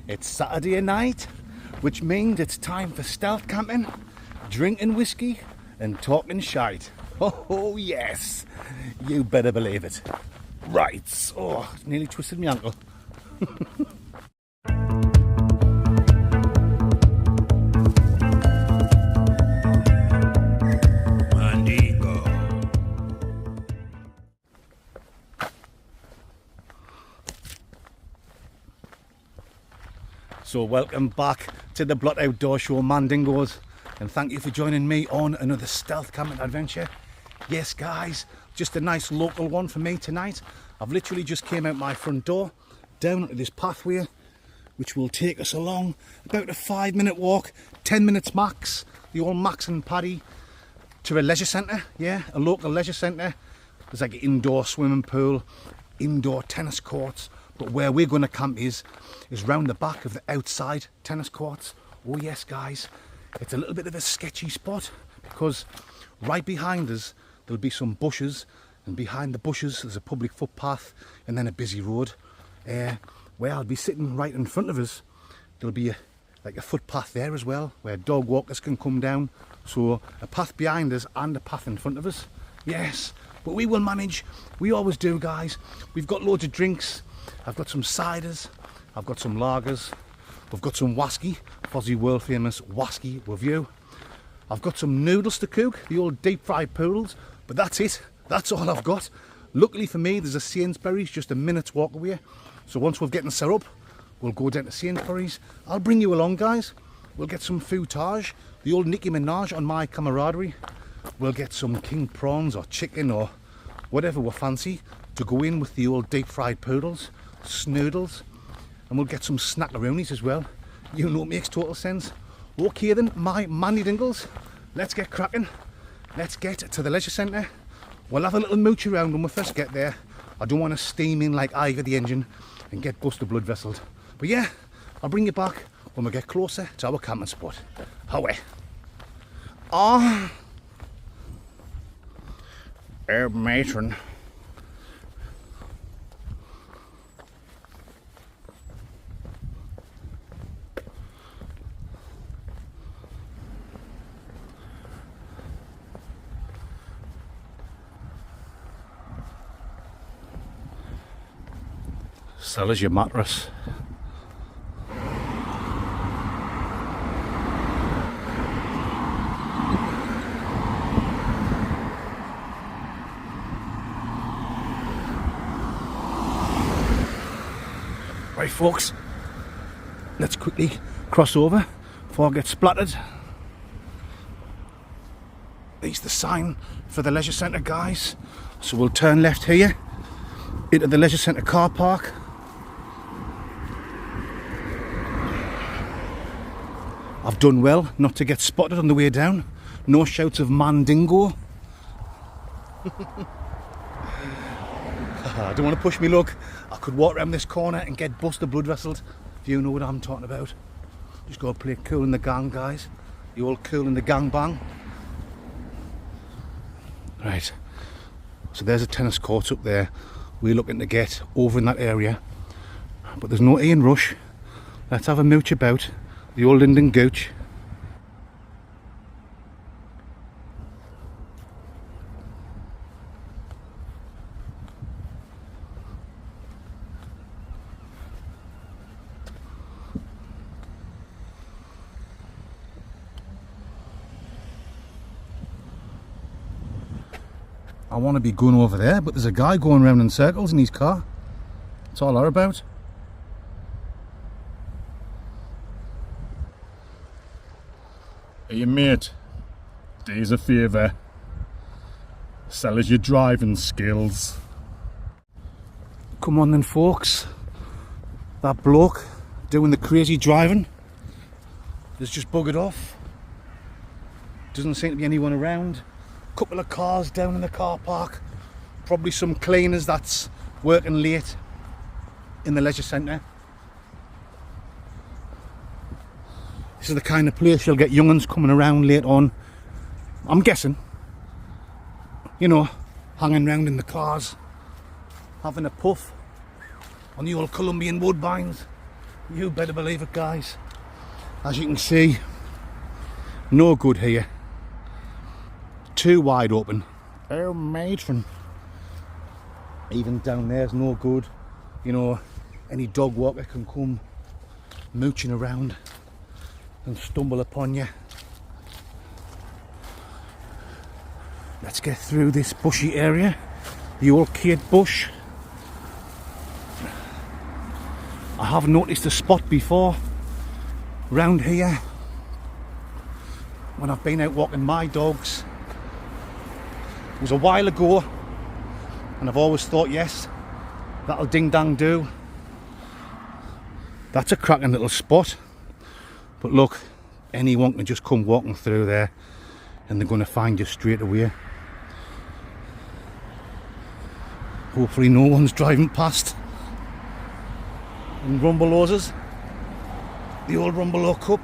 It's Saturday night, which means it's time for stealth camping, drinking whiskey and talking shite. Oh yes, you better believe it. Right, oh, nearly twisted my ankle. So welcome back to the Blot Outdoor Show, Mandingos, and thank you for joining me on another stealth camping adventure. Yes guys, just a nice local one for me tonight. I've literally just came out my front door, down onto this pathway, which will take us along about a 5-minute walk, 10 minutes max, the old Max and Paddy, to a leisure centre, yeah, a local leisure centre. There's like an indoor swimming pool, indoor tennis courts, but where we're going to camp is round the back of the outside tennis courts. Oh yes guys, it's a little bit of a sketchy spot because right behind us there'll be some bushes, and behind the bushes there's a public footpath and then a busy road. Where I'll be sitting right in front of us, there'll be like a footpath there as well where dog walkers can come down. So a path behind us and a path in front of us. Yes, but we will manage. We always do guys. We've got loads of drinks. I've got some ciders, I've got some lagers, we've got some wasky, Fozzie world famous wasky with you. I've got some noodles to cook, the old deep fried poodles, but that's it, that's all I've got. Luckily for me there's a Sainsbury's just a minute's walk away, so once we've getting set up, we'll go down to Sainsbury's. I'll bring you along guys, we'll get some footage, the old Nicki Minaj on my camaraderie. We'll get some king prawns or chicken or whatever we fancy to go in with the old deep fried poodles, snoodles, and we'll get some snackaroonies as well. You know it makes total sense. Okay then, my mandy dingles, let's get cracking. Let's get to the leisure centre. We'll have a little mooch around when we first get there. I don't want to steam in like Ivor the engine and get busted blood vesseled. But yeah, I'll bring you back when we get closer to our camping spot. Away. Herb matron. Sell us your mattress. Right folks, let's quickly cross over before I get splattered. There's the sign for the leisure centre guys, so we'll turn left here into the leisure centre car park. I've done well not to get spotted on the way down. No shouts of Mandingo. I don't want to push me luck. I could walk around this corner and get busted blood vesseled, if you know what I'm talking about. Just gotta play cool in the gang guys. You all cool in the gang bang. Right, so there's a tennis court up there. We're looking to get over in that area, but there's no Ian rush. Let's have a mooch about the old Linden Gooch. I want to be going over there, but there's a guy going around in circles in his car. That's all they're about. Hey mate, do us a favour. Sell us your driving skills. Come on then folks. That bloke doing the crazy driving has just buggered off. Doesn't seem to be anyone around. Couple of cars down in the car park. Probably some cleaners that's working late in the leisure centre. This is the kind of place you'll get young'uns coming around late on. I'm guessing. You know, hanging around in the cars, having a puff on the old Colombian woodbines. You better believe it, guys. As you can see, no good here. Too wide open. Oh, matron. Even down there's no good. You know, any dog walker can come mooching around and stumble upon you. Let's get through this bushy area, the old kate bush. I have noticed a spot before round here when I've been out walking my dogs. It was a while ago, and I've always thought, yes, that'll ding dang do. That's a cracking little spot. But look, anyone can just come walking through there and they're going to find you straight away. Hopefully no one's driving past. And Rumbelows, the old Rumbelo Cup.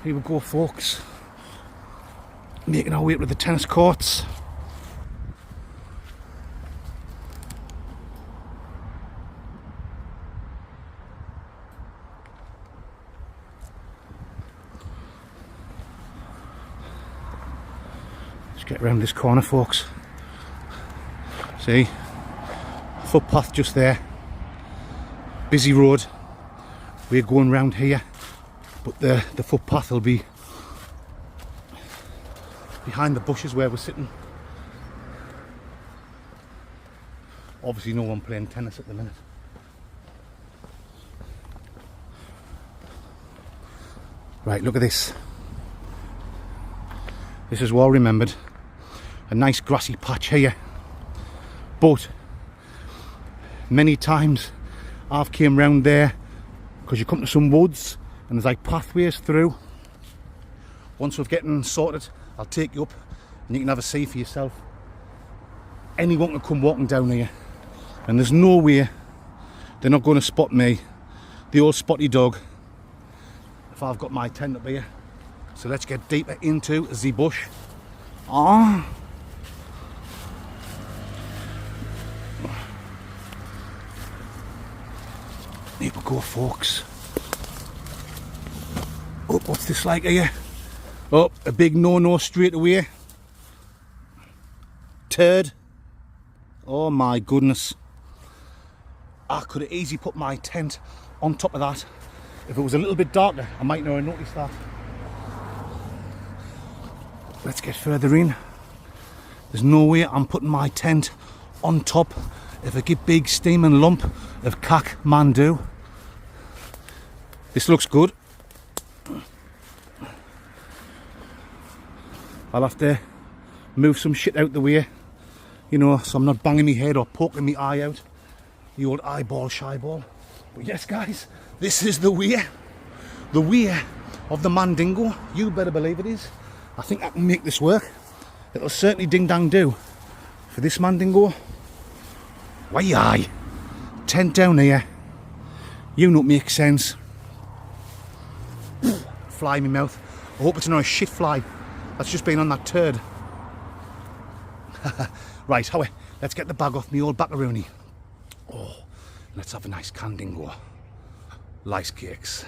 Here we go, folks. Making our way up to the tennis courts. Let's get around this corner, folks. See, footpath just there. Busy road. We're going round here, but the footpath will be behind the bushes where we're sitting. Obviously no one playing tennis at the minute. Right, look at this. This is well remembered. A nice grassy patch here. But many times I've came round there because you come to some woods and there's like pathways through. Once we're getting sorted, I'll take you up and you can have a see for yourself. Anyone can come walking down here and there's no way they're not going to spot me, the old spotty dog, if I've got my tent up here. So let's get deeper into the bush. Here we go, folks. Oh, what's this like here? Oh, a big no-no straight away. Turd. Oh my goodness. I could have easily put my tent on top of that. If it was a little bit darker, I might not have noticed that. Let's get further in. There's no way I'm putting my tent on top of a big steaming lump of Kathmandu. This looks good. I'll have to move some shit out the way, you know, so I'm not banging my head or poking my eye out. The old eyeball shyball. But yes, guys, this is the way of the Mandingo. You better believe it is. I think I can make this work. It'll certainly ding dang do for this Mandingo. Why aye, tent down here. You know it makes sense. Fly in my mouth. I hope it's not a shit fly that's just been on that turd. Right, Howie, let's get the bag off me old backaroony. Oh, let's have a nice Candingo. Lice cakes.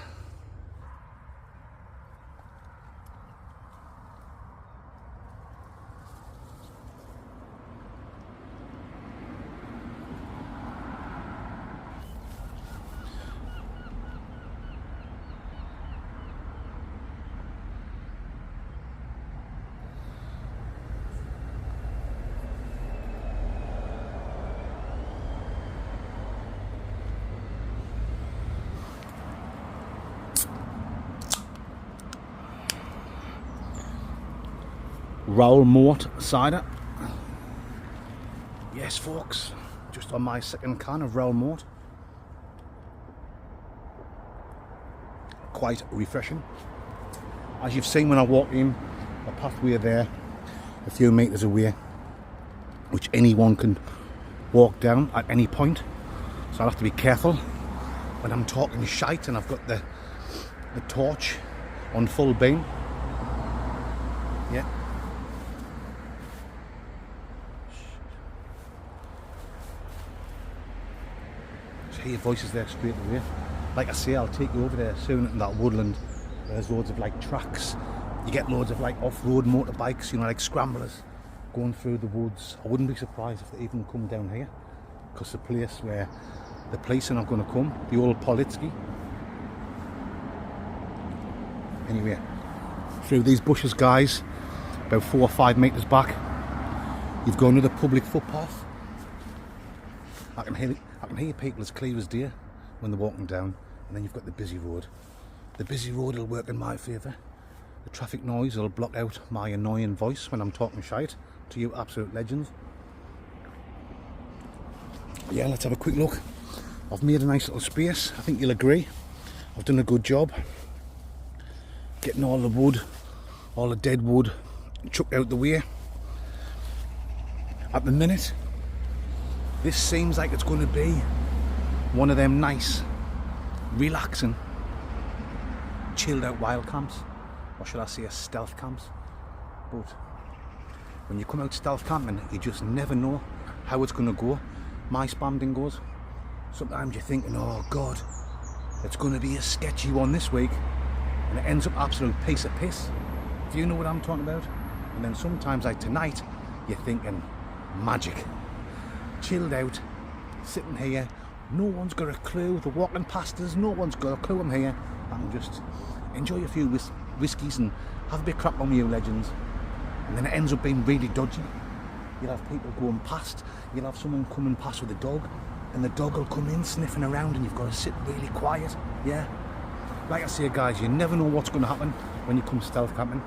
Raoul Mort cider. Yes, folks, just on my second can of Raoul Mort. Quite refreshing. As you've seen when I walked in, a pathway there, a few metres away, which anyone can walk down at any point. So I'll have to be careful when I'm talking shite and I've got the torch on full beam. Yeah. hear voices there straight away. Like I say, I'll take you over there soon in that woodland. There's loads of like tracks. You get loads of like off-road motorbikes, you know, like scramblers going through the woods. I wouldn't be surprised if they even come down here, because the place where the police are not going to come, the old Politsky. Anyway, through these bushes, guys, about 4 or 5 metres back, you've got another public footpath. I can hear people as clear as day when they're walking down. And then you've got the busy road. The busy road will work in my favour. The traffic noise will block out my annoying voice when I'm talking shite to you absolute legends. Yeah, let's have a quick look. I've made a nice little space. I think you'll agree. I've done a good job getting all the wood, all the dead wood chucked out the way. At the minute, this seems like it's going to be one of them nice, relaxing, chilled out wild camps, or should I say stealth camps. But when you come out stealth camping, you just never know how it's going to go. My spam dingoes, sometimes you're thinking, oh God, it's going to be a sketchy one this week, and it ends up absolute piece of piss, if you know what I'm talking about. And then sometimes like tonight, you're thinking magic, chilled out, sitting here, no one's got a clue, they're walking past us, no one's got a clue I'm here. I can just enjoy a few whiskies and have a bit of crap on with you legends. And then it ends up being really dodgy. You'll have people going past, you'll have someone coming past with a dog, and the dog will come in sniffing around, and you've got to sit really quiet. Yeah, like I say, guys, you never know what's going to happen when you come stealth camping.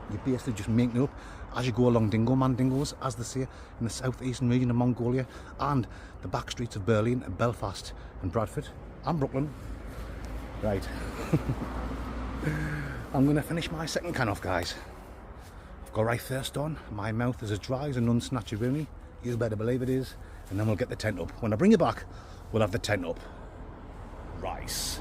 You're basically just making it up as you go along dingo mandingos, as they say, in the southeastern region of Mongolia and the back streets of Berlin and Belfast and Bradford and Brooklyn. Right. I'm going to finish my second can off, guys. I've got right thirst on. My mouth is as dry as a non-snatcheroonie. You better believe it is. And then we'll get the tent up. When I bring you back, we'll have the tent up. Rice.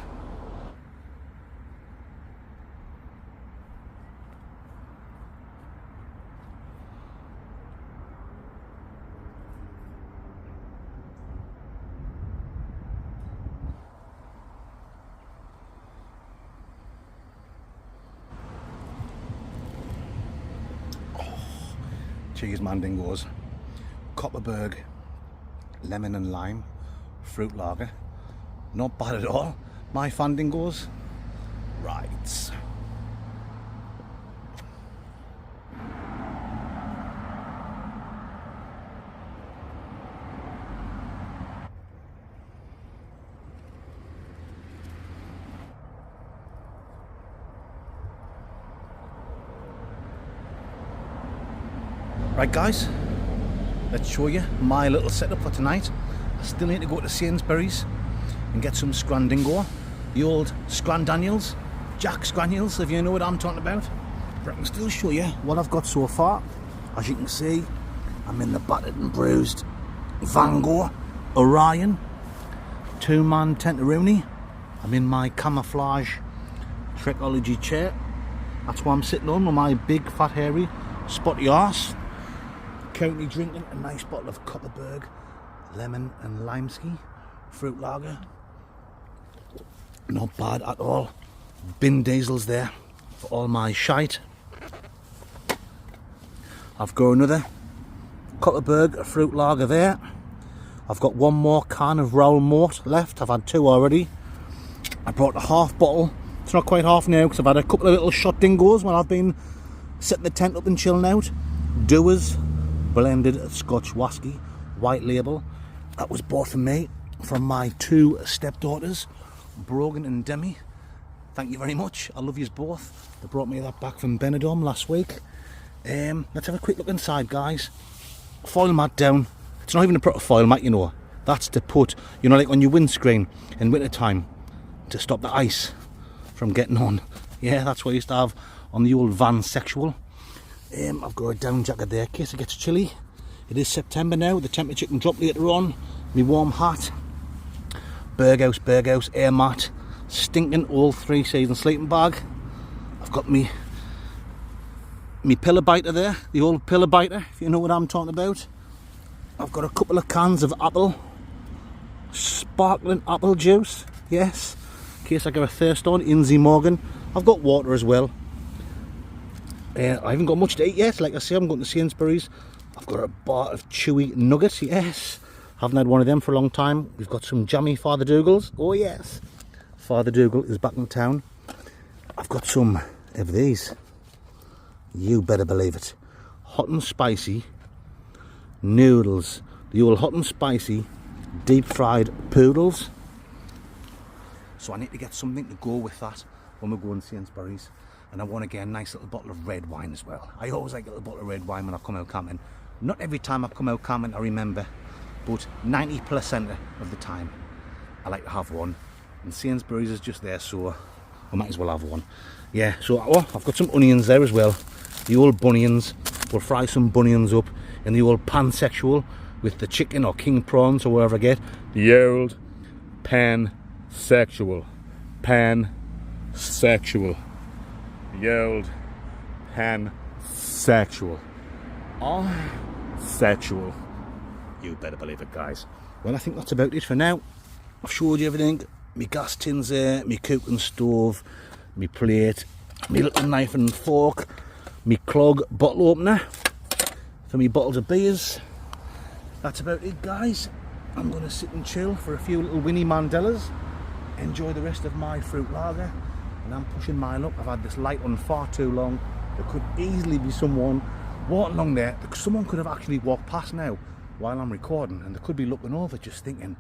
Cheese mandingos, Copperberg, lemon and lime, fruit lager. Not bad at all. My fandingos. Right. Right guys, let's show you my little setup for tonight. I still need to go to Sainsbury's and get some Scrandingo, the old Scrandaniels, Jack Scraniels, if you know what I'm talking about. But I can still show you what I've got so far. As you can see, I'm in the battered and bruised Van Gogh Orion 2-man Tentaroonie. I'm in my camouflage Trekology chair. That's what I'm sitting on with my big fat hairy spotty arse. Currently drinking a nice bottle of Copperberg lemon and limeski fruit lager. Not bad at all. Bin diesels there for all my shite. I've got another Copperberg fruit lager there. I've got one more can of Raoul Mort left. I've had 2 already. I brought a half bottle. It's not quite half now because I've had a couple of little shot dingoes while I've been setting the tent up and chilling out. Doers blended Scotch whisky, white label. That was bought for me from my 2 stepdaughters, Brogan and Demi. Thank you very much. I love yous both. They brought me that back from Benidorm last week. Let's have a quick look inside, guys. Foil mat down. It's not even a proper foil mat, you know. That's to put, you know, like on your windscreen in winter time to stop the ice from getting on. Yeah, that's what I used to have on the old van sexual. I've got a down jacket there in case it gets chilly. It is September now, the temperature can drop later on. My warm hat, Berghaus air mat, stinking old 3-season sleeping bag. I've got me pillow biter there, the old pillow biter, if you know what I'm talking about. I've got a couple of cans of apple sparkling apple juice, yes, in case I get a thirst on. Inzy Morgan. I've got water as well. I haven't got much to eat yet. Like I say, I'm going to Sainsbury's. I've got a bar of chewy nuggets, yes. Haven't had one of them for a long time. We've got some jammy Father Dougal's. Oh yes, Father Dougal is back in town. I've got some of these. You better believe it. Hot and spicy noodles. The old hot and spicy deep fried poodles. So I need to get something to go with that when we go in Sainsbury's. And I want to get a nice little bottle of red wine as well. I always like a little bottle of red wine when I come out camping. Not every time I come out camping I remember, but 90% of the time I like to have one. And Sainsbury's is just there, so I might as well have one. Yeah, so I've got some onions there as well. The old bunions. We'll fry some bunions up in the old pansexual with the chicken or king prawns or whatever I get. The old pansexual. Pansexual. The old pansexual. Oh, sexual. You better believe it, guys. Well, I think that's about it for now. I've showed you everything. My gas tins there, my cooking stove, my plate, my little knife and fork, my clog bottle opener for me bottles of beers. That's about it, guys. I'm going to sit and chill for a few little Winnie Mandelas, enjoy the rest of my fruit lager, and I'm pushing mine up. I've had this light on far too long. There could easily be someone walking along there. Someone could have actually walked past now while I'm recording, and they could be looking over just thinking,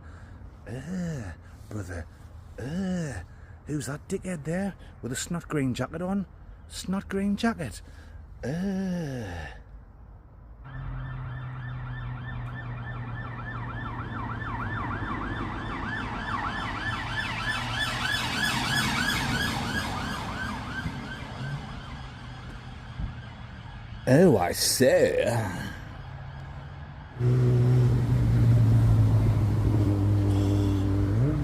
brother, who's that dickhead there with a snot green jacket on? Snot green jacket. Oh, I say.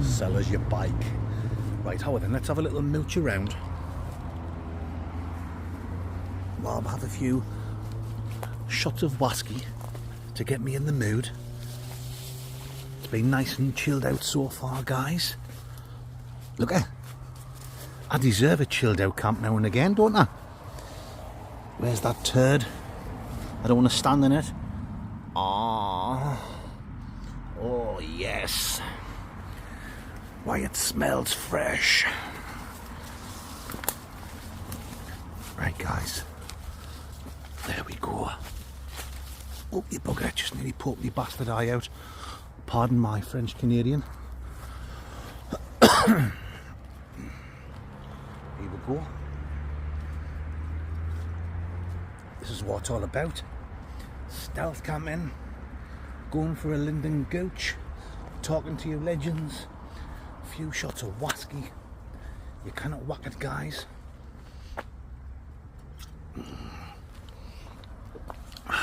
Sell us your bike. Right, how then? Let's have a little mooch around. I'll have a few shots of whiskey to get me in the mood. It's been nice and chilled out so far, guys. Look, I deserve a chilled out camp now and again, don't I? Where's that turd? I don't want to stand in it. Oh yes. Why, it smells fresh. Right, guys. There we go. Oh, you bugger, just nearly poked me bastard eye out. Pardon my French Canadian. Here we go. This is what it's all about. Stealth camping, going for a Linden Gooch, talking to your legends, a few shots of whiskey. You cannot whack it, guys.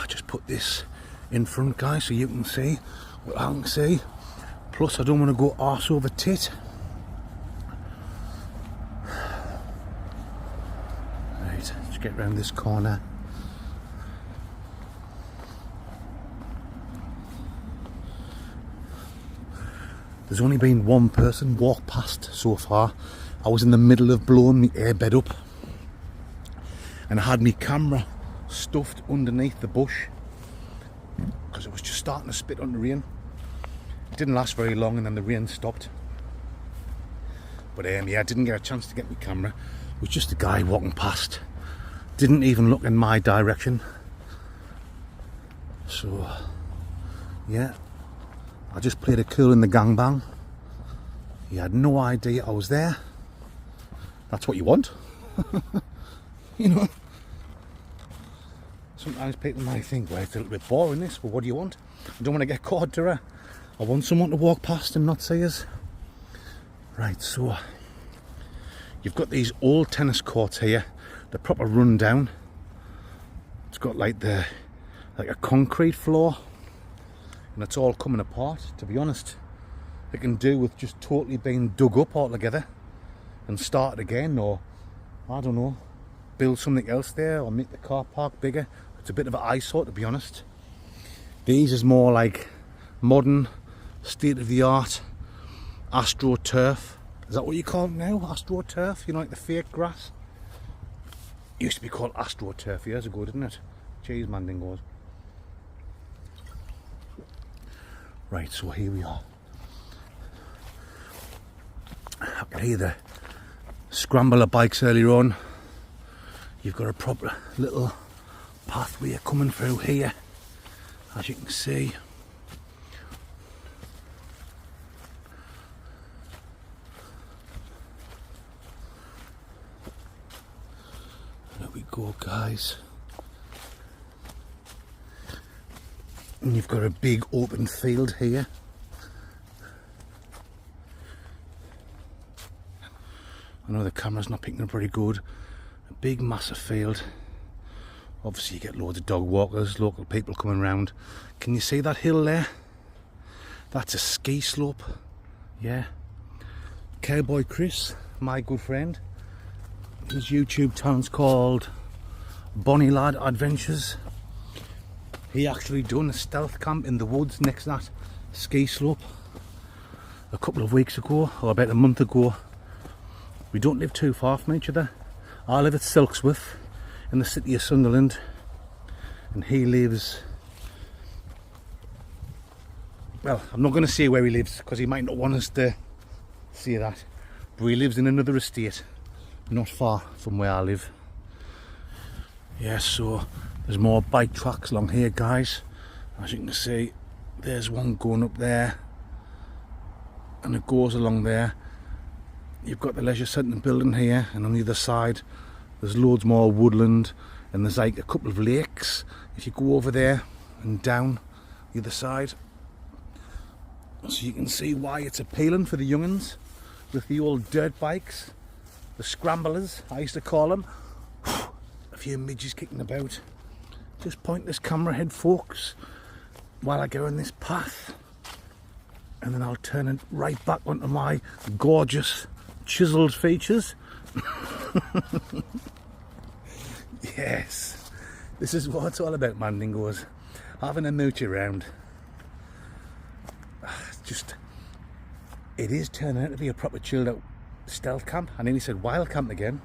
Just put this in front, guys, so you can see what I can see. Plus, I don't want to go arse over tit. Right, let's get round this corner. There's only been one person walk past so far. I was in the middle of blowing my airbed up and I had my camera stuffed underneath the bush because it was just starting to spit on the rain. It didn't last very long and then the rain stopped. But yeah, I didn't get a chance to get my camera. It was just a guy walking past. Didn't even look in my direction. So, yeah. I just played it cool in the gangbang. He had no idea I was there. That's what you want. You know. Sometimes people might think, well, it's a little bit boring this, but what do you want? I don't want to get caught, do I? I want someone to walk past and not see us. Right, so you've got these old tennis courts here. They're proper run down. It's got like a concrete floor. And it's all coming apart, to be honest. It can do with just totally being dug up altogether and start again, or I don't know, build something else there or make the car park bigger. It's a bit of an eyesore, to be honest. These is more like modern, state-of-the-art AstroTurf. Is that what you call it now? AstroTurf? You know, like the fake grass? It used to be called AstroTurf years ago, didn't it? Cheese mandingos. Right, so here we are. I could hear the scramble of bikes earlier on. You've got a proper little pathway coming through here, as you can see. There we go, guys. And you've got a big open field here. I know the camera's not picking up very good. A big massive field. Obviously you get loads of dog walkers, local people coming around. Can you see that hill there? That's a ski slope. Yeah. Cowboy Chris, my good friend. His YouTube channel's called Bonnie Lad Adventures. He actually done a stealth camp in the woods next to that ski slope a couple of weeks ago, or about a month ago. We don't live too far from each other. I live at Silksworth in the city of Sunderland, and he lives, well, I'm not going to say where he lives because he might not want us to say that, but he lives in another estate not far from where I live. Yeah, so there's more bike tracks along here, guys. As you can see, there's one going up there and it goes along there. You've got the leisure centre building here, and on the other side there's loads more woodland, and there's like a couple of lakes if you go over there and down the other side. So you can see why it's appealing for the young'uns with the old dirt bikes, the scramblers I used to call them. A few midges kicking about. Just point this camera ahead, folks, while I go on this path, and then I'll turn it right back onto my gorgeous chiseled features. Yes, this is what it's all about, mandingos. Having a mooch around. Just, it is turning out to be a proper chilled out stealth camp. I nearly said wild camp again.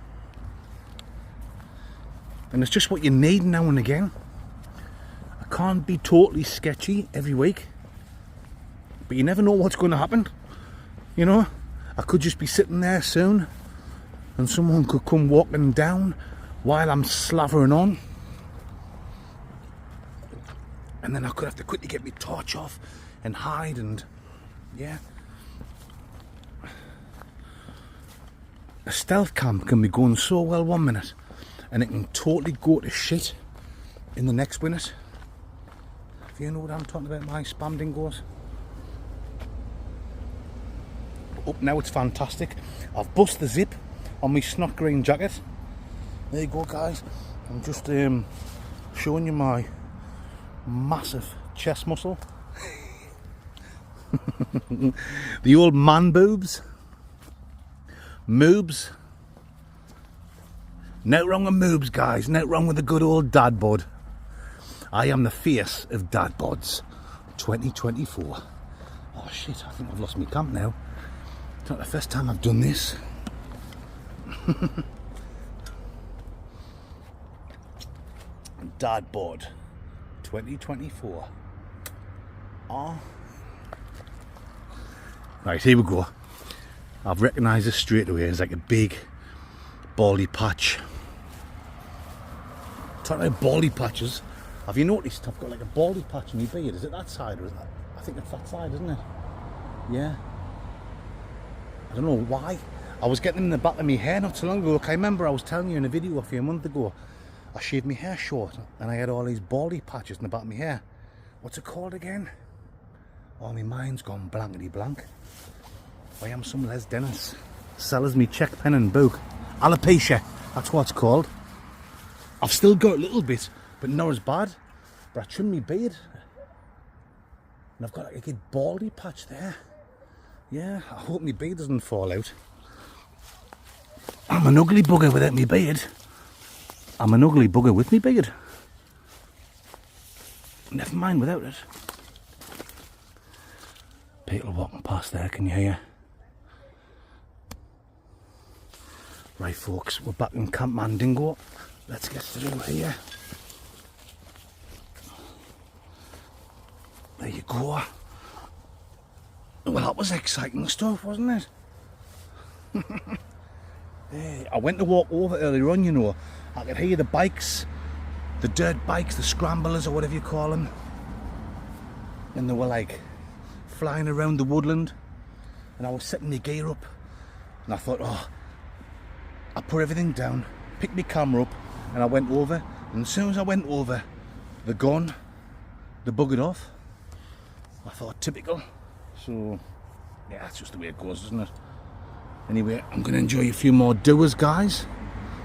And it's just what you need now and again. I can't be totally sketchy every week, but you never know what's going to happen. You know, I could just be sitting there soon and someone could come walking down while I'm slavering on, and then I could have to quickly get my torch off and hide, and yeah. A stealth camp can be going so well 1 minute and it can totally go to shit in the next minute. If you know what I'm talking about, my spam dingoes. Up now, it's fantastic. I've bust the zip on my snot green jacket. There you go, guys. I'm just showing you my massive chest muscle. The old man boobs. Moobs. No wrong with moobs, guys. No wrong with the good old dad bod. I am the face of dad bods 2024. Oh shit, I think I've lost my camp now. It's not the first time I've done this. Dad bod 2024. Oh. Right, here we go. I've recognised this straight away. It's like a big baldy patch. Talking about baldy patches, have you noticed I've got like a baldy patch in my beard? Is it that side or is that? I think it's that side, isn't it? Yeah. I don't know why. I was getting them in the back of my hair not so long ago. I remember I was telling you in a video a few months ago, I shaved my hair short and I had all these baldy patches in the back of my hair. What's it called again? Oh, my mind's gone blankety blank. I am some Les Dennis. Sellers me check pen and book. Alopecia, that's what it's called. I've still got a little bit, but not as bad. But I trimmed my beard. And I've got like a good baldy patch there. Yeah, I hope my beard doesn't fall out. I'm an ugly bugger without my beard. I'm an ugly bugger with my beard. Never mind without it. People walking past there, can you hear? Right folks, we're back in Camp Mandingo. Let's get through here. There you go. Well, that was exciting stuff, wasn't it? Hey, I went to walk over earlier on, you know. I could hear the bikes, the dirt bikes, the scramblers or whatever you call them. And they were like flying around the woodland. And I was setting my gear up. And I thought, oh, I put everything down, picked my camera up, and I went over. And as soon as I went over, they're gone. They buggered off. I thought, typical. So, yeah, that's just the way it goes, isn't it? Anyway, I'm going to enjoy a few more Doers, guys.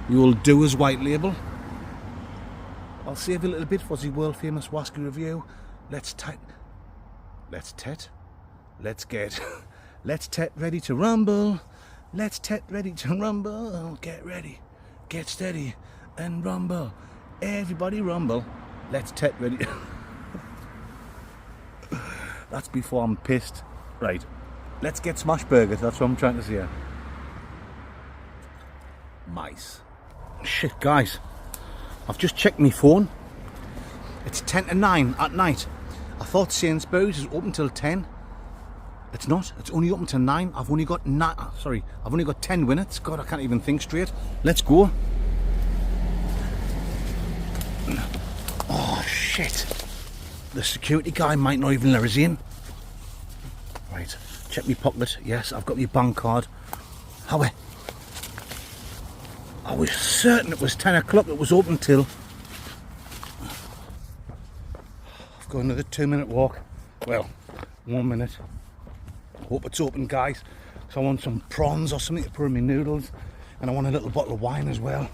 The old Doers white label. I'll save a little bit for the world famous Wasky review. Let's get ready to rumble. Let's get ready to rumble. Get ready, get steady, and rumble. Everybody rumble. Let's get ready. That's before I'm pissed. Right, let's get smash burgers. That's what I'm trying to say. Mice. Shit, guys. I've just checked my phone. It's 10 to 9 at night. I thought Sainsbury's is open till 10. It's not. It's only open till 9. I've only got 10 minutes. God, I can't even think straight. Let's go. Oh shit. The security guy might not even let us in. Right. Check my pocket. Yes, I've got my bank card. However, I was certain it was 10 o'clock. It was open till. I've got another 2-minute walk. Well, 1 minute. Hope it's open, guys. So I want some prawns or something to put in my noodles, and I want a little bottle of wine as well.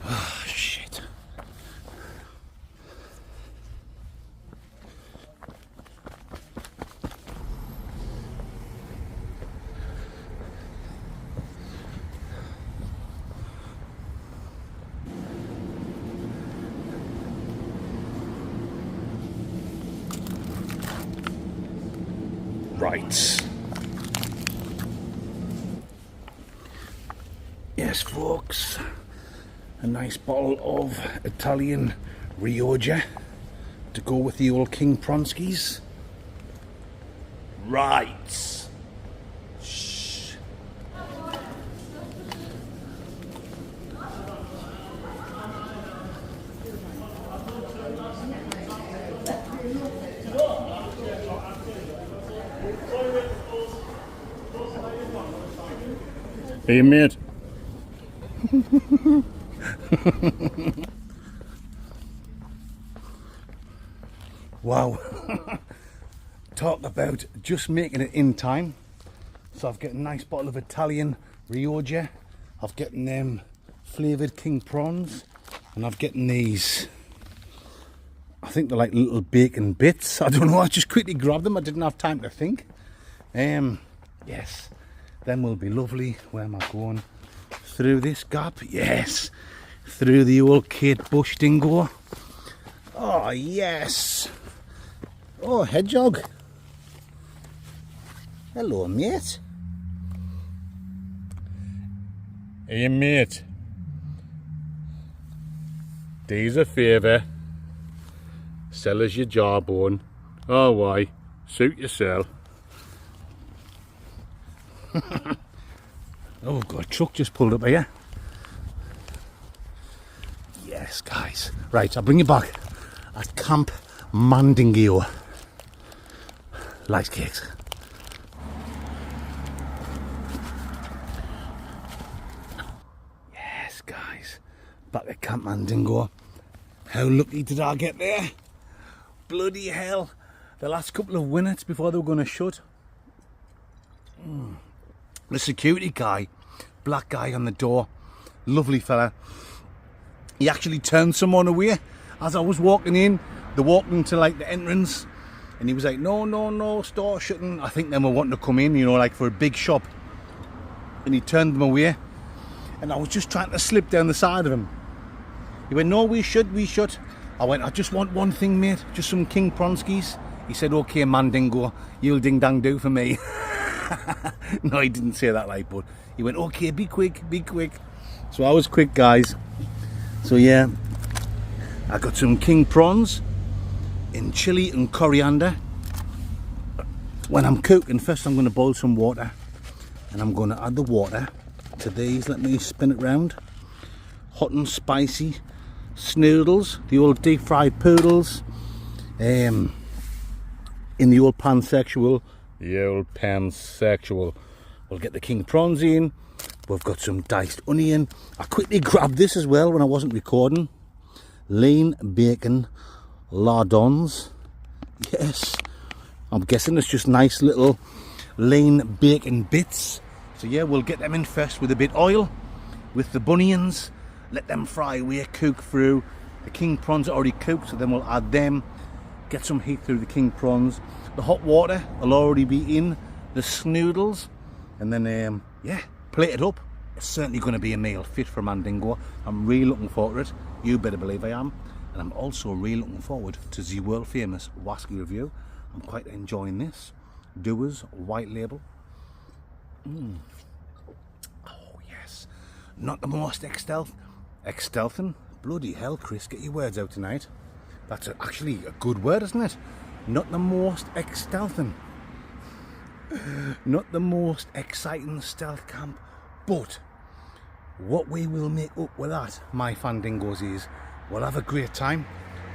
Oh, shit. Right. Yes, folks. A nice bottle of Italian Rioja to go with the old King Pronskis. Right. Shh. Hey, mate. Wow. Talk about just making it in time. So I've got a nice bottle of Italian Rioja. I've gotten them flavoured king prawns, and I've gotten these, I think they're like little bacon bits. I don't know, I just quickly grabbed them. I didn't have time to think. Yes, them will be lovely. Where am I going? Through this gap? Yes. Through the old Kate Bush dingo. Oh, yes. Oh, hedgehog. Hello, mate. Hey, mate. Do's a favour. Sell us your jawbone. Oh, why? Suit yourself. Oh god, truck just pulled up here. Yes, guys. Right, I'll bring you back at Camp Mandingo. Light cakes. Yes, guys. Back at Camp Mandingo. How lucky did I get there? Bloody hell. The last couple of minutes before they were going to shut. The security guy, black guy on the door, lovely fella. He actually turned someone away as I was walking in. They walked into like the entrance, and he was like, no, store shutting. I think they were wanting to come in, you know, like for a big shop. And he turned them away, and I was just trying to slip down the side of him. He went, no, we shut. I went, I just want one thing, mate, just some King Pronskis. He said, okay, Mandingo, you'll ding dang do for me. No, he didn't say that, like, but he went, okay, be quick, be quick. So I was quick, guys. So yeah, I got some king prawns in chili and coriander. When I'm cooking, first I'm going to boil some water, and I'm going to add the water to these. Let me spin it round. Hot and spicy snoodles, the old deep fried poodles, in the old pansexual. The old pansexual. We'll get the king prawns in. We've got some diced onion. I quickly grabbed this as well when I wasn't recording. Lean bacon lardons. Yes, I'm guessing it's just nice little lean bacon bits. So yeah, we'll get them in first with a bit of oil, with the bunions. Let them fry away, cook through. The king prawns are already cooked, so then we'll add them. Get some heat through the king prawns. The hot water will already be in the snoodles. And then, yeah, plate it up. It's certainly going to be a meal fit for Mandingo. I'm really looking forward to it. You better believe I am. And I'm also really looking forward to the world famous Wasky review. I'm quite enjoying this. Doers white label. Oh yes. Not the most stealthing. Bloody hell, Chris, get your words out tonight. That's actually a good word, isn't it? Not the most stealthing. Not the most exciting stealth camp, but what we will make up with that, my fandingos, is we'll have a great time.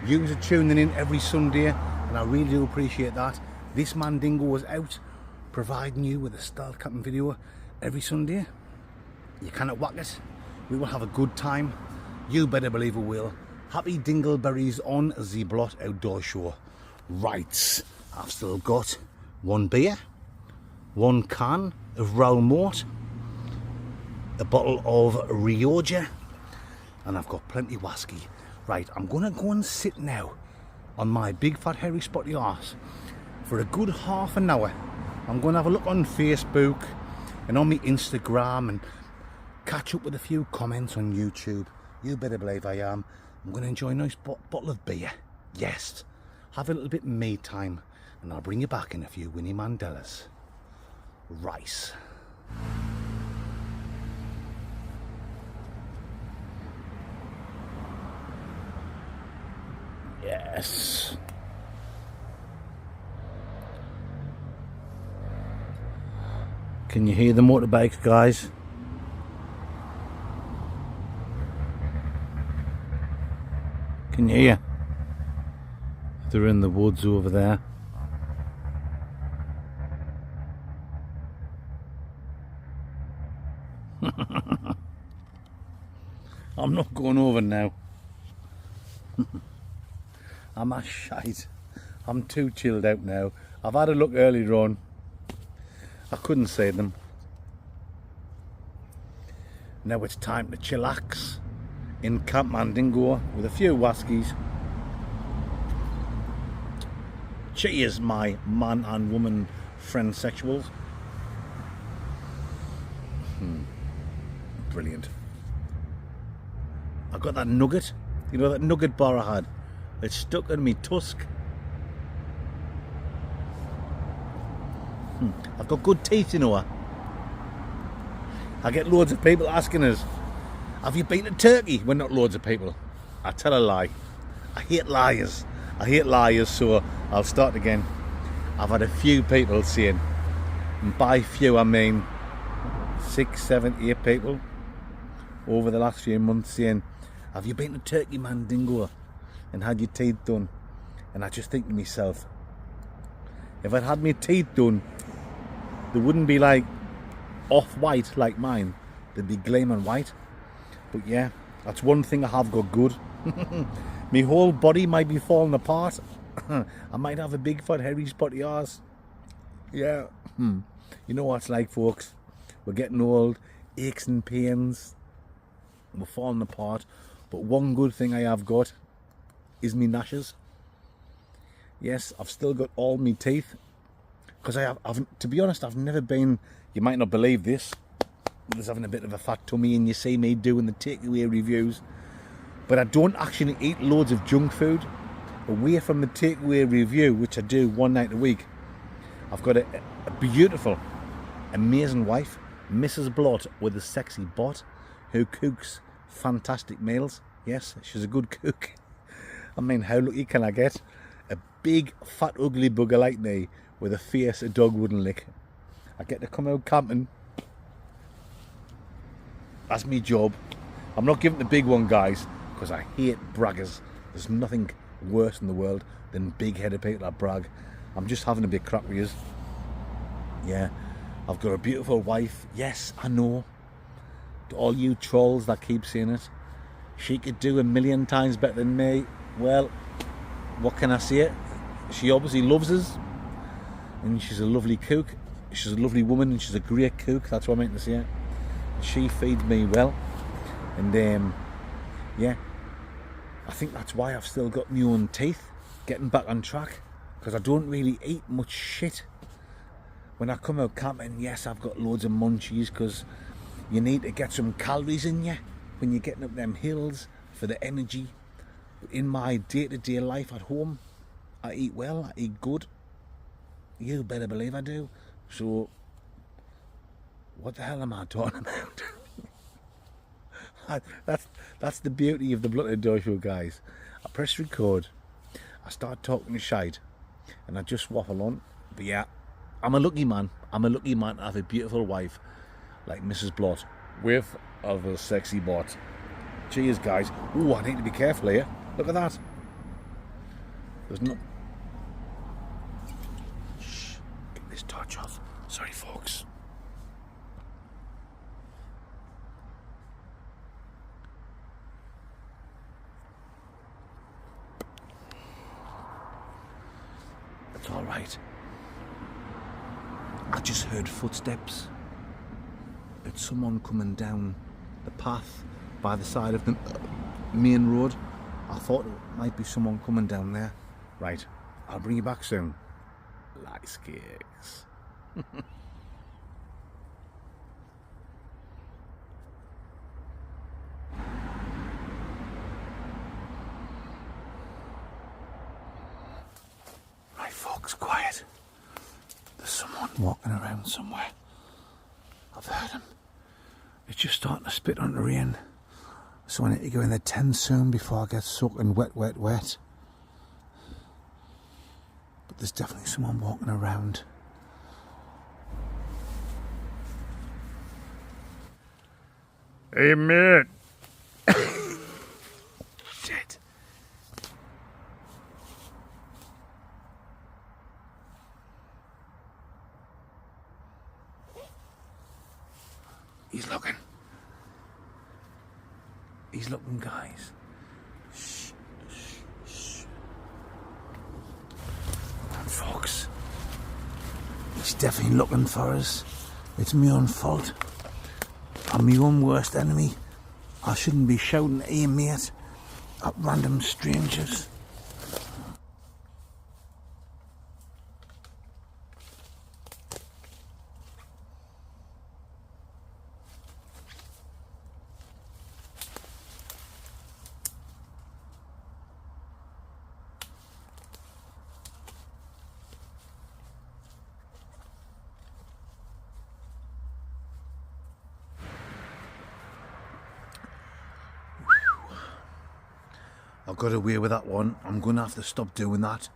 You are tuning in every Sunday, and I really do appreciate that. This Mandingo is out providing you with a stealth camping video every Sunday. You cannot whack it. We will have a good time. You better believe we will. Happy dingleberries on the Blot Outdoor Show. Right, I've still got one beer, one can of Royal Mort, a bottle of Rioja, and I've got plenty of whiskey. Right, I'm going to go and sit now on my big fat hairy spotty arse for a good half an hour. I'm going to have a look on Facebook and on my Instagram and catch up with a few comments on YouTube. You better believe I am. I'm going to enjoy a nice bottle of beer. Yes. Have a little bit of me time, and I'll bring you back in a few Winnie Mandelas. Rice. Yes. Can you hear the motorbikes, guys? Can you hear? They're in the woods over there. I'm not going over now. I'm a shite. I'm too chilled out now. I've had a look earlier on. I couldn't see them. Now it's time to chillax in Camp Mandingo with a few whiskies. Cheers, my man and woman friend sexuals. Brilliant. I got that nugget. You know that nugget bar I had? It's stuck in me tusk. I've got good teeth, you know. I get loads of people asking us, have you been to Turkey? Well, not loads of people. I tell a lie. I hate liars. I hate liars, so I'll start again. I've had a few people saying, and by few I mean 6, 7, 8 people over the last few months saying, have you been to Turkey, Mandingo, and had your teeth done? And I just think to myself, if I'd had my teeth done, they wouldn't be like off-white like mine. They'd be gleaming white. But yeah, that's one thing I have got good. My whole body might be falling apart. I might have a big fat hairy spotty arse. Yeah. You know what it's like, folks. We're getting old, aches and pains. We're falling apart. But one good thing I have got is me gnashes. Yes, I've still got all my teeth. Because I've, to be honest, I've never been, you might not believe this, I was having a bit of a fat tummy and you see me doing the takeaway reviews. But I don't actually eat loads of junk food. Away from the takeaway review, which I do one night a week, I've got a beautiful amazing wife, Mrs. Blot with a sexy bot, who cooks fantastic meals. Yes, she's a good cook. I mean, how lucky can I get? A big, fat, ugly bugger like me with a face a dog wouldn't lick. I get to come out camping. That's me job. I'm not giving the big one, guys, because I hate braggers. There's nothing worse in the world than big-headed people that brag. I'm just having a bit crap with you. Yeah, I've got a beautiful wife. Yes, I know. To all you trolls that keep saying it, she could do a million times better than me. Well, what can I say? She obviously loves us, and she's a lovely cook. She's a lovely woman, and she's a great cook. That's what I meant to say. She feeds me well, and yeah, I think that's why I've still got my own teeth. Getting back on track, because I don't really eat much shit. When I come out camping, yes, I've got loads of munchies, because you need to get some calories in you when you're getting up them hills for the energy. In my day-to-day life at home, I eat well, I eat good. You better believe I do. So, what the hell am I talking about? That's the beauty of the Blood Outdoor Show, guys. I press record, I start talking shite, and I just waffle on. But yeah, I'm a lucky man. I'm a lucky man to have a beautiful wife like Mrs. Blot with a sexy bot. Cheers, guys. Oh, I need to be careful here. Look at that. There's no... Shh. Get this torch off. Sorry, folks. It's all right. I just heard footsteps. It's someone coming down the path by the side of the main road. I thought it might be someone coming down there. Right, I'll bring you back soon. Lice cakes. Right, folks, quiet. There's someone walking around somewhere. I've heard him. It's just starting to spit on the rain. So I need to go in the tent soon before I get soaking wet. But there's definitely someone walking around. Hey, mate. Shit. He's looking. He's looking, guys. Shh, shh, shh. And folks, he's definitely looking for us. It's my own fault. I'm my own worst enemy. I shouldn't be shouting, "Hey, mate," at random strangers. I got away with that one. I'm going to have to stop doing that.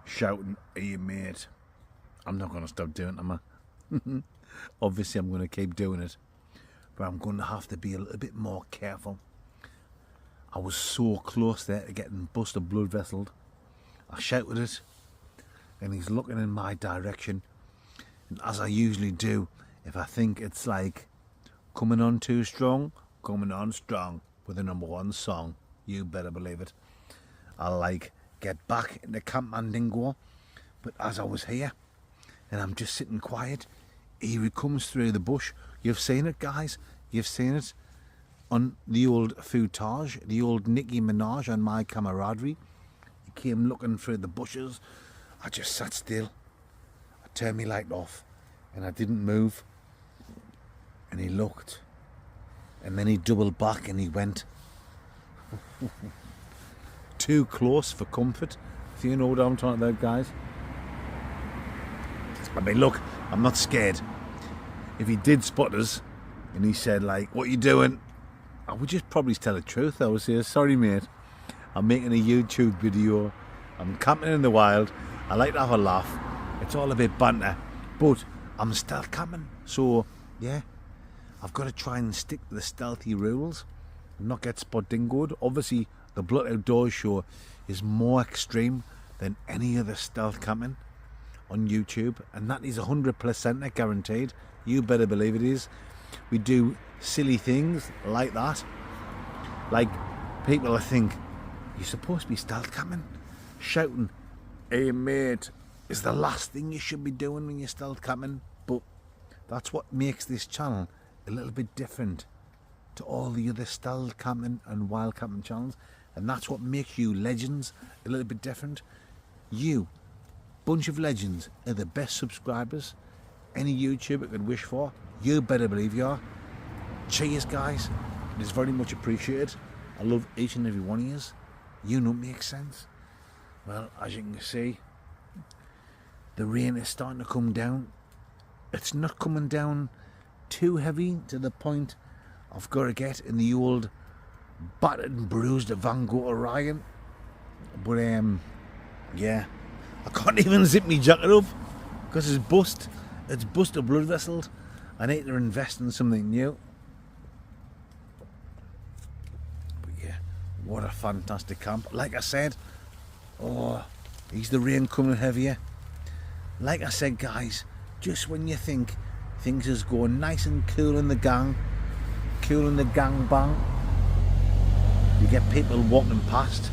Shouting, "Hey, mate." I'm not going to stop doing it, am I? Obviously, I'm going to keep doing it. But I'm going to have to be a little bit more careful. I was so close there to getting busted blood vesseled. I shouted it, and he's looking in my direction. And as I usually do, if I think it's like coming on too strong, coming on strong with the #1 song. You better believe it. I'll like get back into Camp Mandingo, but as I was here and I'm just sitting quiet, here he comes through the bush. You've seen it, guys. You've seen it on the old footage, the old Nicki Minaj on My Camaraderie. He came looking through the bushes. I just sat still. I turned my light off and I didn't move. And he looked. And then he doubled back and he went. Too close for comfort, if you know what I'm talking about, guys. I mean, look, I'm not scared. if he did spot us and he said like, "What you doing?" I would just probably tell the truth. I would say, "Sorry, mate. I'm making a YouTube video. I'm camping in the wild. I like to have a laugh. It's all a bit banter, but I'm stealth camping. So yeah, I've got to try and stick to the stealthy rules and not get spot dingoed. Obviously, the Blood Outdoors show is more extreme than any other stealth camping on YouTube, and that is 100% guaranteed. You better believe it is. We do silly things like that. Like, people think, you're supposed to be stealth camping. Shouting, "Hey mate," is the last thing you should be doing when you're stealth camping. But that's what makes this channel a little bit different to all the other stealth camping and wild camping channels. And that's what makes you legends a little bit different. You, bunch of legends, are the best subscribers any YouTuber could wish for. You better believe you are. Cheers, guys. It is very much appreciated. I love each and every one of yous. You know it makes sense. Well, as you can see, the rain is starting to come down. It's not coming down too heavy to the point I've got to get in the old battered and bruised Van Gogh Orion. But yeah, I can't even zip my jacket up because it's bust. It's busted blood vessels. I need to invest in something new. But yeah, what a fantastic camp. Like I said, oh, is the rain coming heavier? Like I said, guys, just when you think things is going nice and cool in the gang bang, you get people walking past.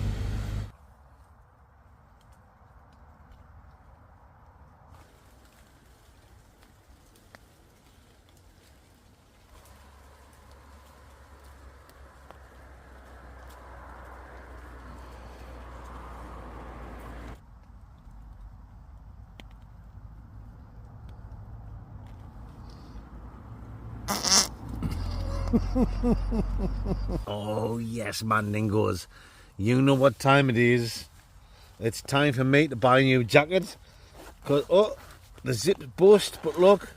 Oh yes, Mandingos, you know what time it is. It's time for me to buy a new jacket. Cause oh, the zip's burst, but look,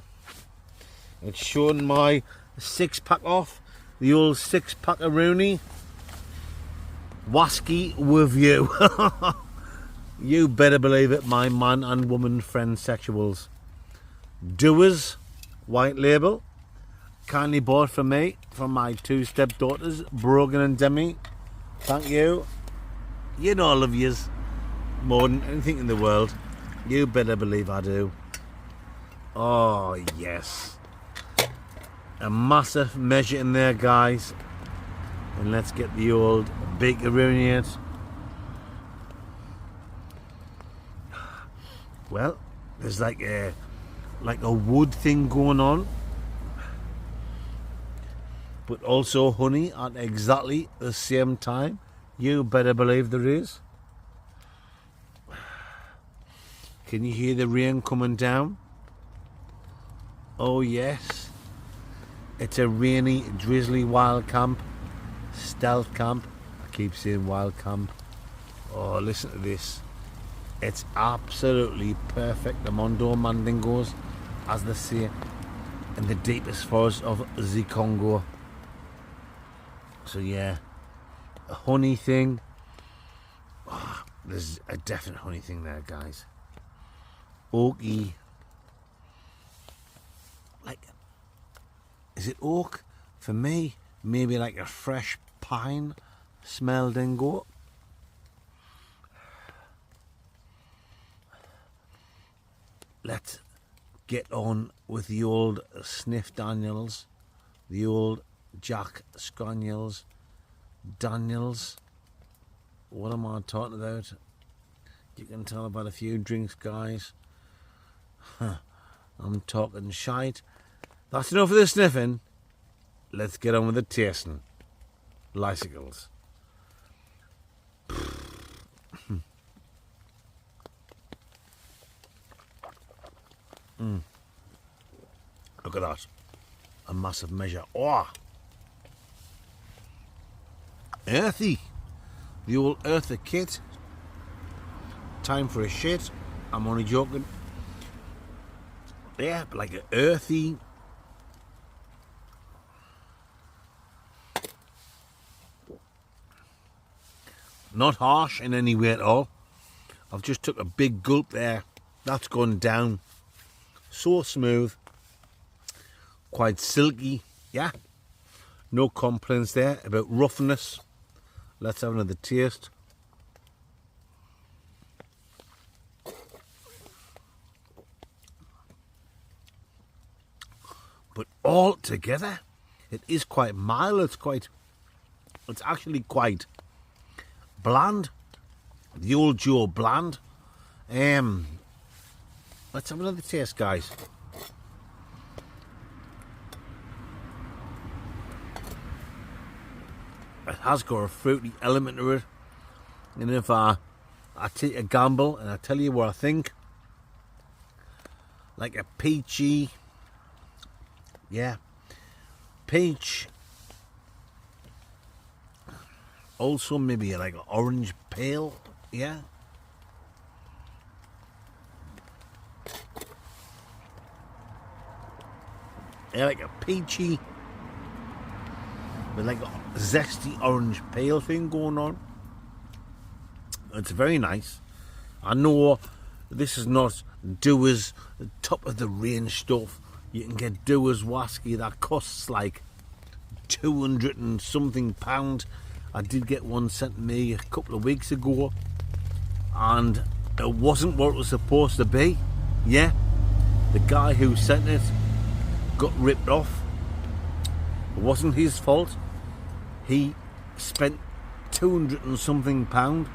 it's showing my 6-pack off. The old 6-pack of Rooney. Wasky with you. You better believe it, my man and woman friend sexuals. Doers, white label. Kindly bought for me, from my 2 stepdaughters, Brogan and Demi. Thank you. You know I love yous more than anything in the world. You better believe I do. Oh, yes. A massive measure in there, guys. And let's get the old bakeroonie in it. Well, there's like a wood thing going on, but also honey at exactly the same time. You better believe there is. Can you hear the rain coming down? Oh yes. It's a rainy, drizzly wild camp. Stealth camp. I keep saying wild camp. Oh, listen to this. It's absolutely perfect. The Mondo Mandingos, as they say, in the deepest forest of the Congo. So yeah, a honey thing. Oh, there's a definite honey thing there, guys. Oaky. Like, is it oak? For me, maybe like a fresh pine smell dingo. Let's get on with the old Sniff Daniels, the old Jack Scraniels, Daniels. What am I talking about? You can tell about a few drinks, guys. I'm talking shite. That's enough of the sniffing. Let's get on with the tasting. Lysicles. Look at that. A massive measure. Oh! Earthy. The old earthy kit. Time for a shit. I'm only joking. Yeah, but like an earthy, Not harsh in any way at all. I've just took a big gulp there. That's gone down. So smooth. Quite silky. Yeah. No complaints there about roughness. Let's have another taste. But all together, it is quite mild. It's actually quite bland. The old Joe bland. Let's have another taste, guys. It has got a fruity element to it. And if I take a gamble and I tell you what I think, like a peachy, yeah, peach, also maybe like an orange pale, yeah. Yeah, like a peachy with like a zesty orange pale thing going on. It's very nice. I know this is not Dewar's top of the range stuff. You can get Dewar's whiskey that costs like 200 and something pound. I did get one sent to me a couple of weeks ago, and it wasn't what it was supposed to be. Yeah, the guy who sent it got ripped off. It wasn't his fault. He spent 200 and something pound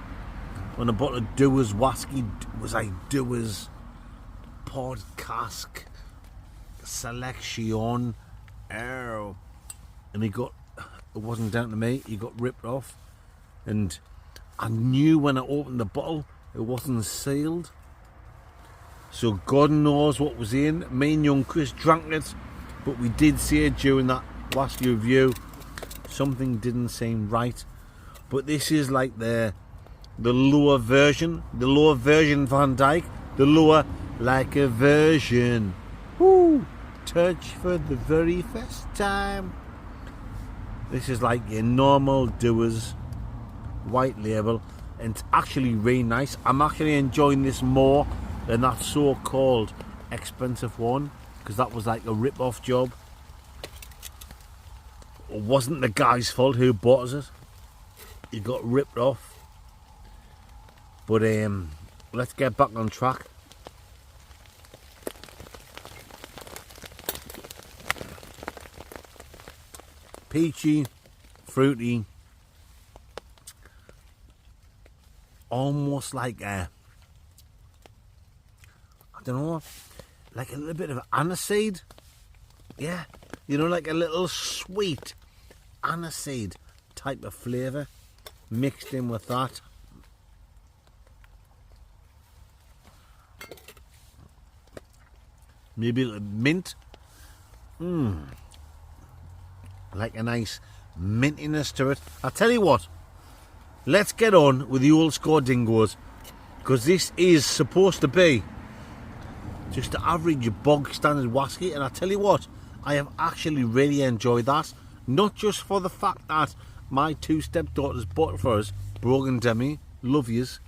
on a bottle of Dewar's whiskey. It was like Dewar's Port Cask Selection. And he got, it wasn't down to me, he got ripped off. And I knew when I opened the bottle it wasn't sealed. So God knows what was in. Me and young Chris drank it, but we did say during that whiskey review something didn't seem right. But this is like the lower version Van Dyke, the lower like a version. Woo! Touch for the very first time. This is like your normal Dewar's white label, and it's actually really nice. I'm actually enjoying this more than that so-called expensive one, because that was like a rip-off job. It wasn't the guy's fault who bought us it. He got ripped off. But let's get back on track. Peachy, fruity, almost like I don't know, like a little bit of aniseed. Yeah, you know, like a little sweet aniseed type of flavour mixed in with that. Maybe a little mint. Like a nice mintiness to it. I'll tell you what, let's get on with the old score dingoes, because this is supposed to be just the average bog standard whiskey, and I tell you what, I have actually really enjoyed that. Not just for the fact that my two stepdaughters bought it for us, Brogan Demi, love yous,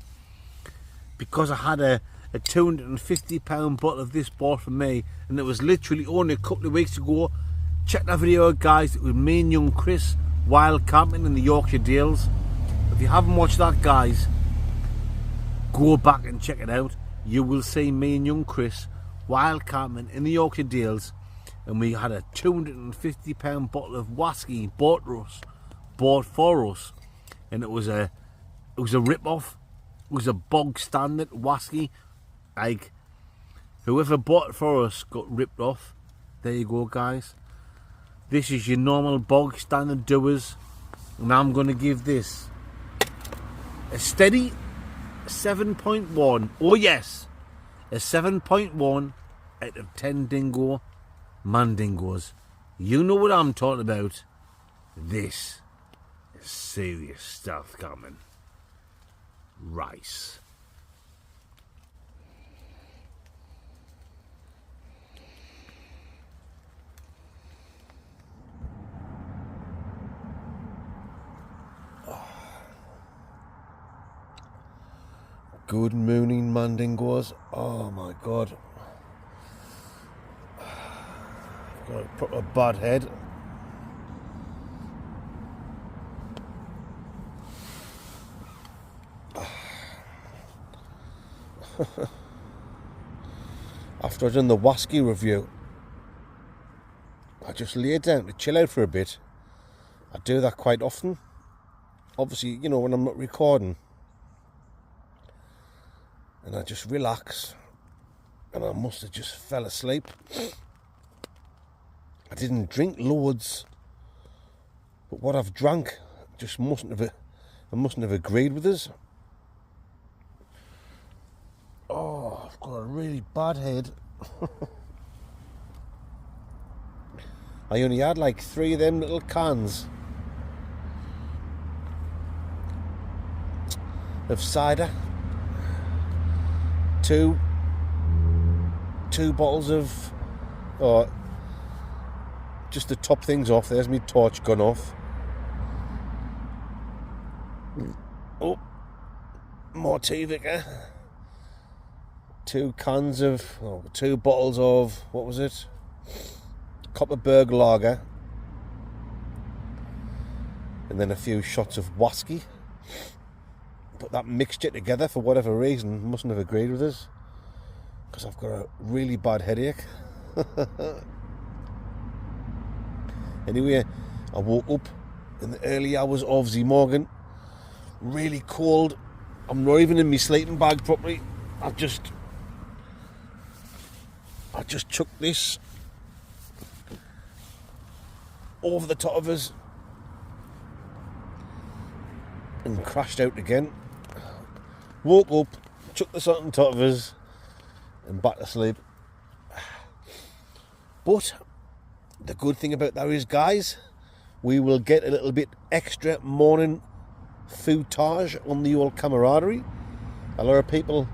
because I had a £250 bottle of this bought for me, and it was literally only a couple of weeks ago. Check that video out, guys. It was me and young Chris wild camping in the Yorkshire Dales. If you haven't watched that, guys, go back and check it out. You will see me and young Chris wild camping in the Yorkshire Dales, and we had a £250 bottle of whiskey bought for us, and it was a rip-off. It was a bog standard whiskey. Like, whoever bought it for us got ripped off. There you go, guys. This is your normal bog standard Dewar's, and I'm going to give this a steady 7.1. Oh yes, a 7.1 out of 10 dingo mandingos. You know what I'm talking about. This is serious stuff coming. Rice. Good morning, Mandingos. Oh my god. I've got a proper bad head. After I'd done the Wasky review, I just laid down to chill out for a bit. I do that quite often. Obviously, you know, when I'm not recording. And I just relax. And I must have just fell asleep. I didn't drink loads. But what I've drank just mustn't have agreed with us. Oh, I've got a really bad head. I only had like 3 of them little cans of cider, two bottles of, oh, just to top things off, there's my torch gone off. Oh, more tea, Vicar. 2 bottles of, what was it? Copperberg lager. And then a few shots of Wasky. Put that mixture together for whatever reason, mustn't have agreed with us. Because I've got a really bad headache. Anyway, I woke up in the early hours of the morning. Really cold. I'm not even in my sleeping bag properly. I just chucked this over the top of us and crashed out again. Woke up, chucked this on top of us and back to sleep. But the good thing about that is, guys, we will get a little bit extra morning footage on the old camaraderie. A lot of people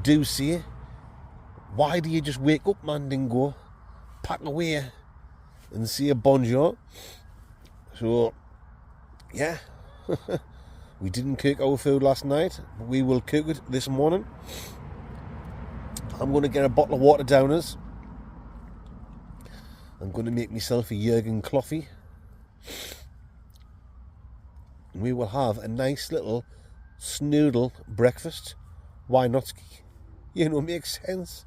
do say, why do you just wake up, Mandingo, pack away and say a bonjour? So, yeah, we didn't cook our food last night, but we will cook it this morning. I'm going to get a bottle of water down us. I'm going to make myself a Jurgen coffee. We will have a nice little snoodle breakfast. Why not? You know, makes sense.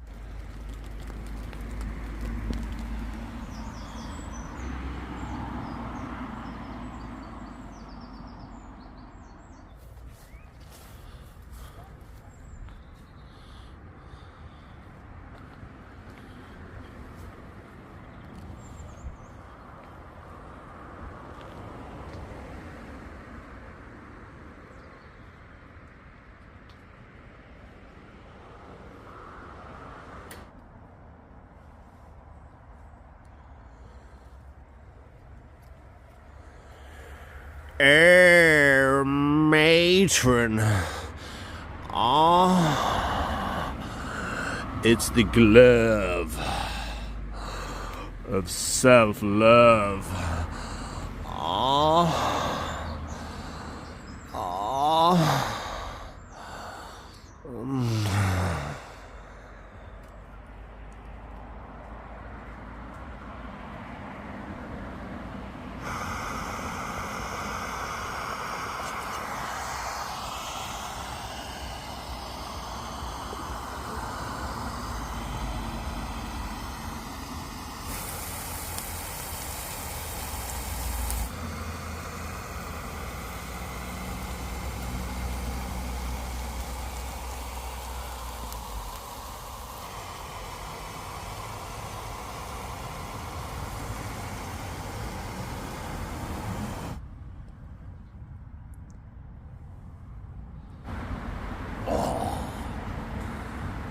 Matron. It's the glove of self-love.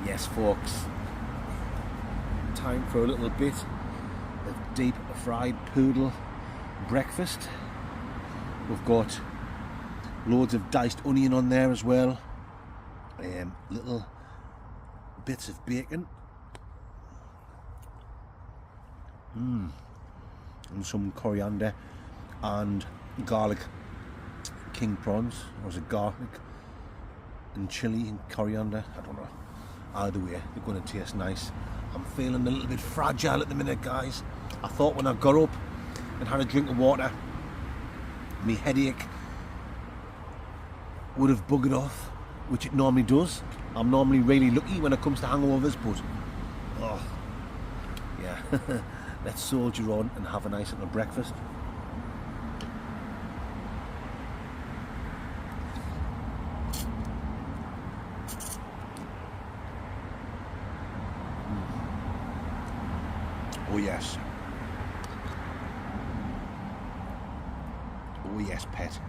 Yes, folks, time for a little bit of deep fried poodle breakfast. We've got loads of diced onion on there as well, little bits of bacon, and some coriander and garlic king prawns, or is it garlic? and chili and coriander. I don't know. Either way, they're going to taste nice. I'm feeling a little bit fragile at the minute, guys. I thought when I got up and had a drink of water, my headache would have buggered off, which it normally does. I'm normally really lucky when it comes to hangovers, but oh yeah. Let's soldier on and have a nice little breakfast. Oh yes. Oh yes, pet.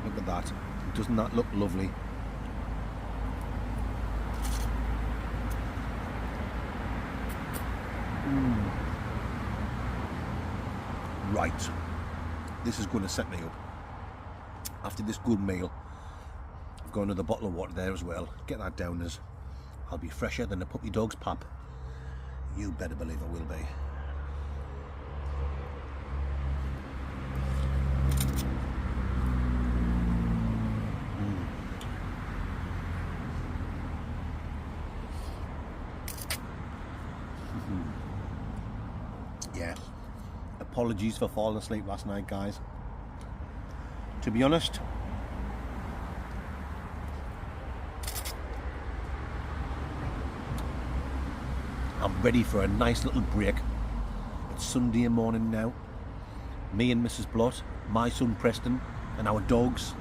Look at that. Doesn't that look lovely? Right. This is going to set me up. After this good meal, I've got another bottle of water there as well. Get that down as I'll be fresher than a puppy dog's pap. You better believe I will be. Yeah. Apologies for falling asleep last night, guys. To be honest, I'm ready for a nice little break. It's Sunday morning now. Me and Mrs. Blott, my son Preston, and our dogs.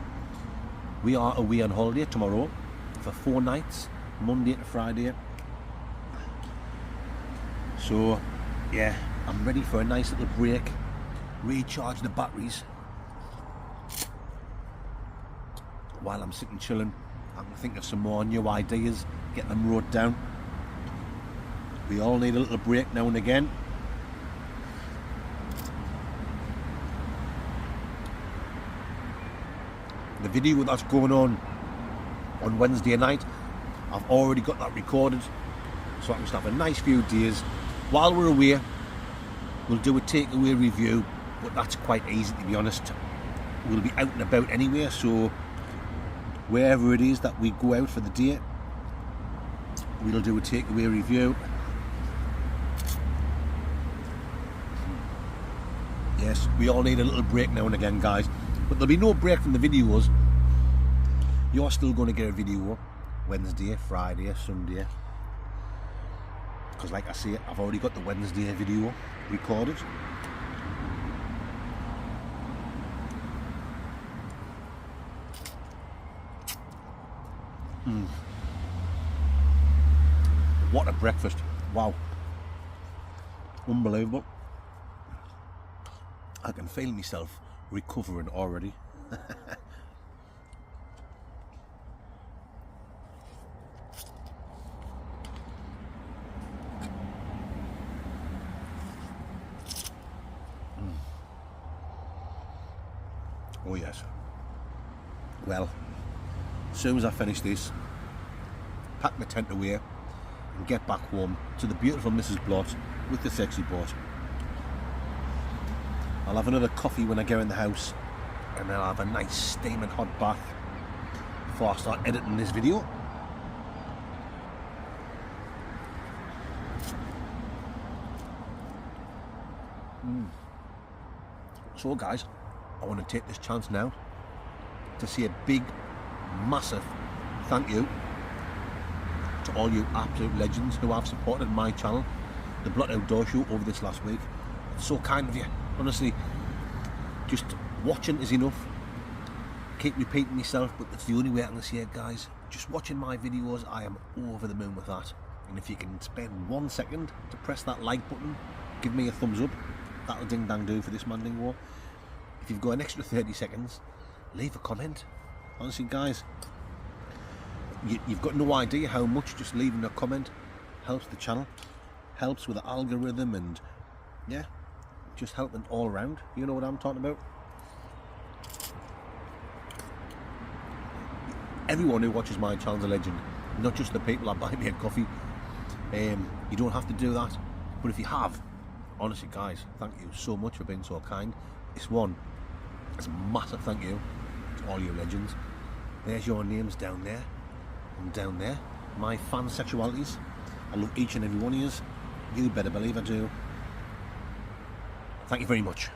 We are away on holiday tomorrow for 4 nights, Monday to Friday. So, yeah, I'm ready for a nice little break, recharge the batteries. While I'm sitting chilling, I can think of some more new ideas, get them wrote down. We all need a little break now and again. The video that's going on Wednesday night, I've already got that recorded, so I can just have a nice few days. While we're away, we'll do a takeaway review, but that's quite easy, to be honest. We'll be out and about anyway, so wherever it is that we go out for the day, we'll do a takeaway review. Yes, we all need a little break now and again, guys, but there'll be no break from the videos. You're still going to get a video Wednesday, Friday, Sunday, because like I say, I've already got the Wednesday video recorded. What a breakfast. Wow. Unbelievable. I can feel myself recovering already. Oh yes. Well, as soon as I finish this, pack my tent away and get back home to the beautiful Mrs. Blott with the sexy boat. I'll have another coffee when I get in the house, and then I'll have a nice steaming hot bath before I start editing this video. So guys, I want to take this chance now to say a big, massive thank you to all you absolute legends who have supported my channel, the Blott Outdoor Show, over this last week. It's so kind of you. Honestly, just watching is enough. Keep repeating myself, but that's the only way I can say it, guys. Just watching my videos, I am over the moon with that. And if you can spend 1 second to press that like button, give me a thumbs up, that'll ding dang do for this Manding War. If you've got an extra 30 seconds, leave a comment. Honestly, guys, you've got no idea how much just leaving a comment helps the channel, helps with the algorithm, and yeah, just helping all around. You know what I'm talking about. Everyone who watches my channel's a legend, not just the people that buy me a coffee. You don't have to do that, but if you have, honestly guys, thank you so much for being so kind. This one is a massive thank you to all you legends. There's your names down there and down there. My fan sexualities. I love each and every one of yous. You better believe I do. Thank you very much.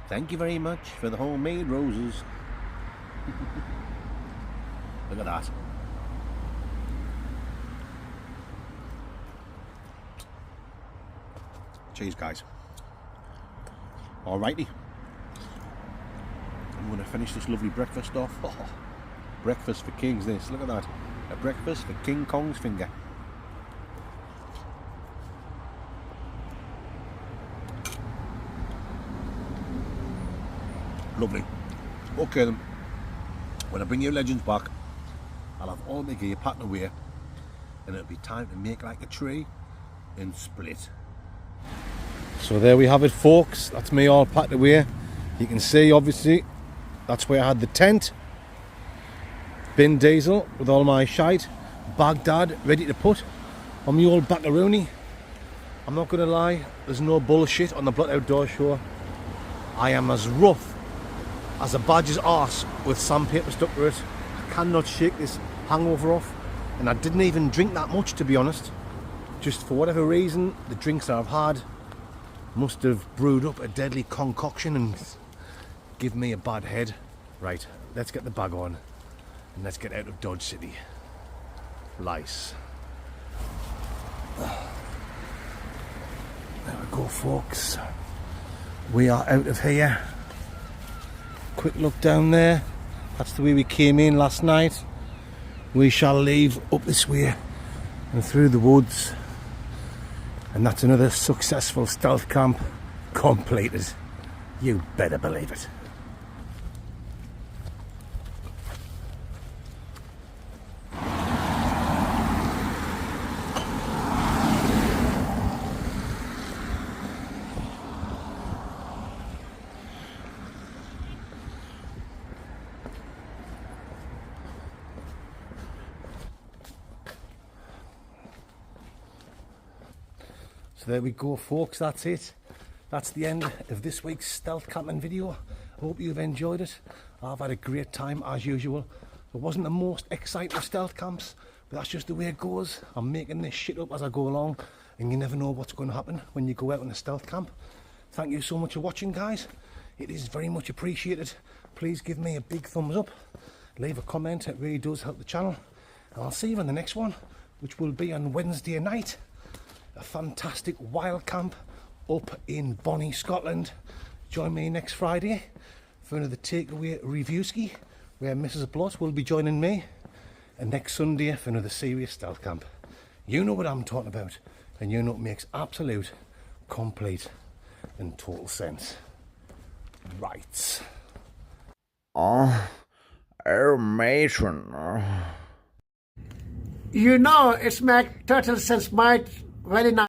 Thank you very much for the homemade roses. Look at that. Cheers, guys. Alrighty. I'm going to finish this lovely breakfast off. Oh, breakfast for kings, this. Look at that. A breakfast for King Kong's finger. Lovely. Okay then. When I bring your legends back, I'll have all my gear packed away, and it'll be time to make like a tree and split. So there we have it, folks. That's me all packed away. You can see, obviously, that's where I had the tent. Bin diesel with all my shite. Baghdad ready to put on my old Baccaroni. I'm not going to lie, there's no bullshit on the Blot Outdoor Show. I am as rough as a badger's arse with sandpaper stuck to it. I cannot shake this hangover off, and I didn't even drink that much, to be honest. Just for whatever reason, the drinks that I've had must have brewed up a deadly concoction and give me a bad head. Right, let's get the bag on and let's get out of Dodge City. Lice. There we go, folks. We are out of here. Quick look down there. That's the way we came in last night. We shall leave up this way and through the woods. And that's another successful stealth camp completed. You better believe it. So there we go, folks, that's it. That's the end of this week's stealth camping video. I hope you've enjoyed it. I've had a great time as usual. It wasn't the most exciting of stealth camps, but that's just the way it goes. I'm making this shit up as I go along, and you never know what's going to happen when you go out on a stealth camp. Thank you so much for watching, guys. It is very much appreciated. Please give me a big thumbs up. Leave a comment, it really does help the channel. And I'll see you on the next one, which will be on Wednesday night. A fantastic wild camp up in Bonnie, Scotland. Join me next Friday for another takeaway review ski, where Mrs. Blot will be joining me, and next Sunday for another serious stealth camp. You know what I'm talking about, and you know what makes absolute, complete and total sense. Right. Oh, matron. You know, it's make total sense, mate. Very nice.